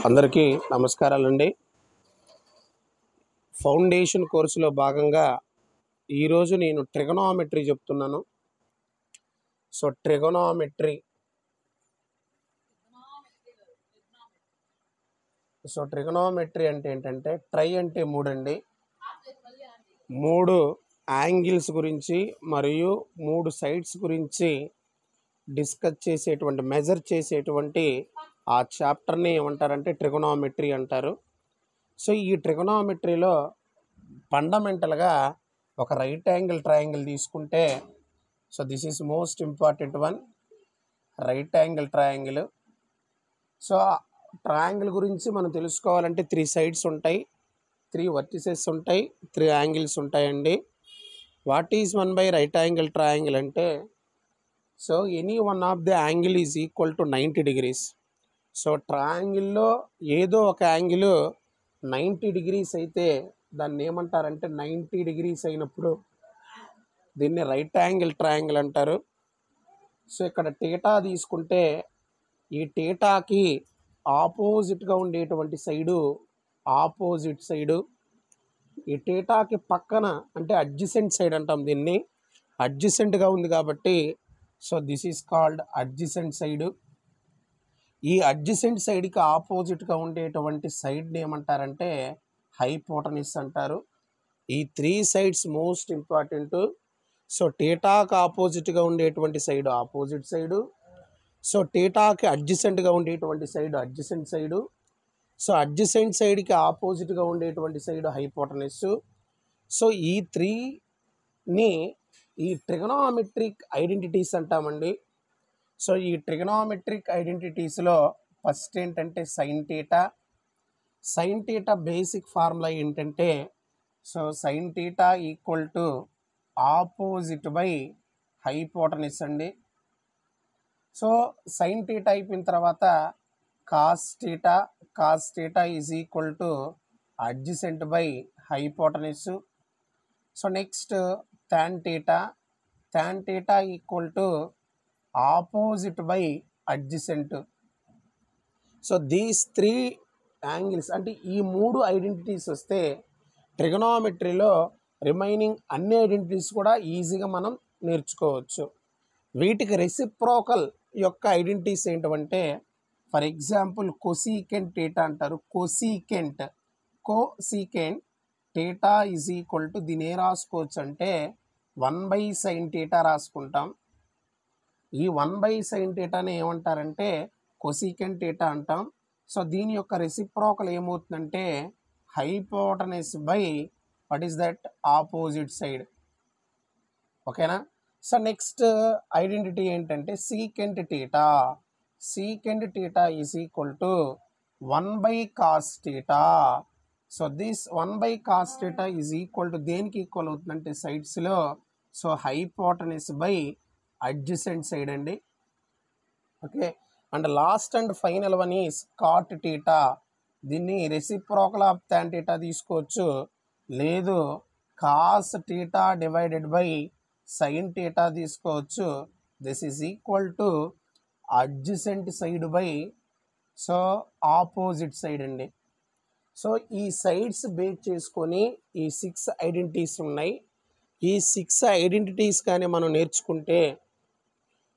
అందరికీ నమస్కారాలండి. ఫౌండేషన్ కోర్సులో భాగంగా ఈరోజు నేను ట్రిగోనామెట్రీ చెప్తున్నాను. సో ట్రిగోనామెట్రీ అంటే ఏంటంటే ట్రై అంటే 3 అండి. 3 యాంగిల్స్ గురించి మరియు 3 సైడ్స్ గురించి డిస్కస్ చేసేటువంటి మెజర్ చేసేటువంటి ఆ చాప్టర్ని ఏమంటారంటే ట్రిగోనామెట్రీ అంటారు. సో ఈ ట్రిగోనామెట్రీలో ఫండమెంటల్గా ఒక రైట్ యాంగిల్ ట్రయాంగిల్ తీసుకుంటే, so this is most important one, right angle triangle. So triangle గురించి మనం తెలుసుకోవాలంటే 3 సైడ్స్ ఉంటాయి, 3 వర్టిసెస్ ఉంటాయి, 3 యాంగిల్స్ ఉంటాయండి. What is one by right angle triangle అంటే, so any one of the angle is equal to 90 degrees. So ట్రయాంగిల్లో ఏదో ఒక యాంగిల్ 90 degrees అయితే దాన్ని ఏమంటారంటే 90 degrees అయినప్పుడు దీన్ని రైట్ యాంగిల్ ట్రయాంగిల్ అంటారు. సో ఇక్కడ టీటా తీసుకుంటే ఈ టీటాకి ఆపోజిట్గా ఉండేటువంటి సైడు ఆపోజిట్ సైడు, ఈ టీటాకి పక్కన అంటే అడ్జసెంట్ సైడ్ అంటాం దీన్ని, అడ్జసెంట్గా ఉంది కాబట్టి so this is called adjacent side. ఈ అడ్జసెంట్ సైడ్కి ఆపోజిట్గా ఉండేటువంటి సైడ్ని ఏమంటారంటే హైపోటనిస్ అంటారు. ఈ 3 సైడ్స్ మోస్ట్ ఇంపార్టెంట్. సో టీటాకి ఆపోజిట్గా ఉండేటువంటి సైడు ఆపోజిట్ సైడు, సో టీటాకి అడ్జసెంట్గా ఉండేటువంటి side adjacent side, so adjacent సైడ్కి ఆపోజిట్గా ఉండేటువంటి సైడు హైపోటనిస్. సో ఈ 3ని ఈ ట్రిగోనామెట్రిక్ ఐడెంటిటీస్ అంటామండి. సో ఈ ట్రిగోనామెట్రిక్ ఐడెంటిటీస్లో ఫస్ట్ ఏంటంటే sine theta. Sine theta basic formula ఏంటంటే, so sine theta equal to opposite by hypotenuse అండి. సో సైన్ టీటా అయిపోయిన తర్వాత cos theta, cos theta is equal to adjacent by hypotenuse. So next tan theta, tan theta equal to opposite by adjacent. So these 3 angles అంటే ఈ 3 identities వస్తే ట్రిగోనామెట్రీలో remaining అన్ని identities కూడా ఈజీగా మనం నేర్చుకోవచ్చు. వీటికి రెసిప్రోకల్ యొక్క ఐడెంటిటీస్ ఏంటంటే, ఫర్ ఎగ్జాంపుల్ కొసీకెంట్ టీటా అంటారు. Cosecant theta is equal to దీని ఏ రాసుకోవచ్చు అంటే 1/sin టీటా రాసుకుంటాం. ఈ 1/sin టీటాని ఏమంటారంటే కొసీకెంట్ టీటా అంటాం. సో దీని యొక్క రెసిప్రోకల్ ఏమవుతుందంటే hypotenuse by what is that opposite side. ఓకేనా. సో నెక్స్ట్ ఐడెంటిటీ ఏంటంటే secant theta. Secant theta is equal to 1/cos theta. So this 1/cos theta is equal to దేనికి ఈక్వల్ అవుతుందంటే సైడ్స్లో so hypotenuse by adjacent side అండి. Okay. And last and final one is cot theta. దీన్ని reciprocal of tan theta తీసుకోవచ్చు, లేదు cos theta divided by sine theta తీసుకోవచ్చు. This is equal to adjacent side by so opposite side అండి. So ఈ sides base చేసుకొని ఈ 6 identities ఉన్నాయి. ఈ 6 ఐడెంటిటీస్ కానీ మనం నేర్చుకుంటే,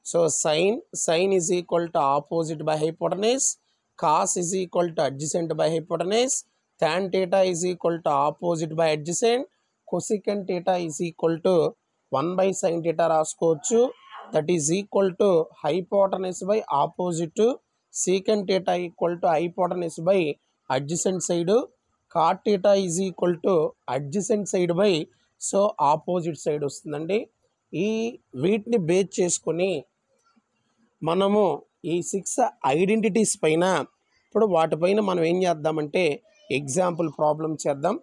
so sine is equal to opposite by hypotenuse, cos is equal to adjacent by hypotenuse, tan theta is equal to opposite by adjacent, cosecant theta is equal to 1/sin theta రాసుకోవచ్చు. That is equal to hypotenuse by opposite, secant theta equal to hypotenuse by adjacent side, cot theta is equal to adjacent side by so opposite side వస్తుందండి. ఈ వీటిని base చేసుకొని మనము ఈ 6 identities పైన ఇప్పుడు వాటిపైన మనం ఏం చేద్దామంటే ఎగ్జాంపుల్ ప్రాబ్లం చేద్దాం.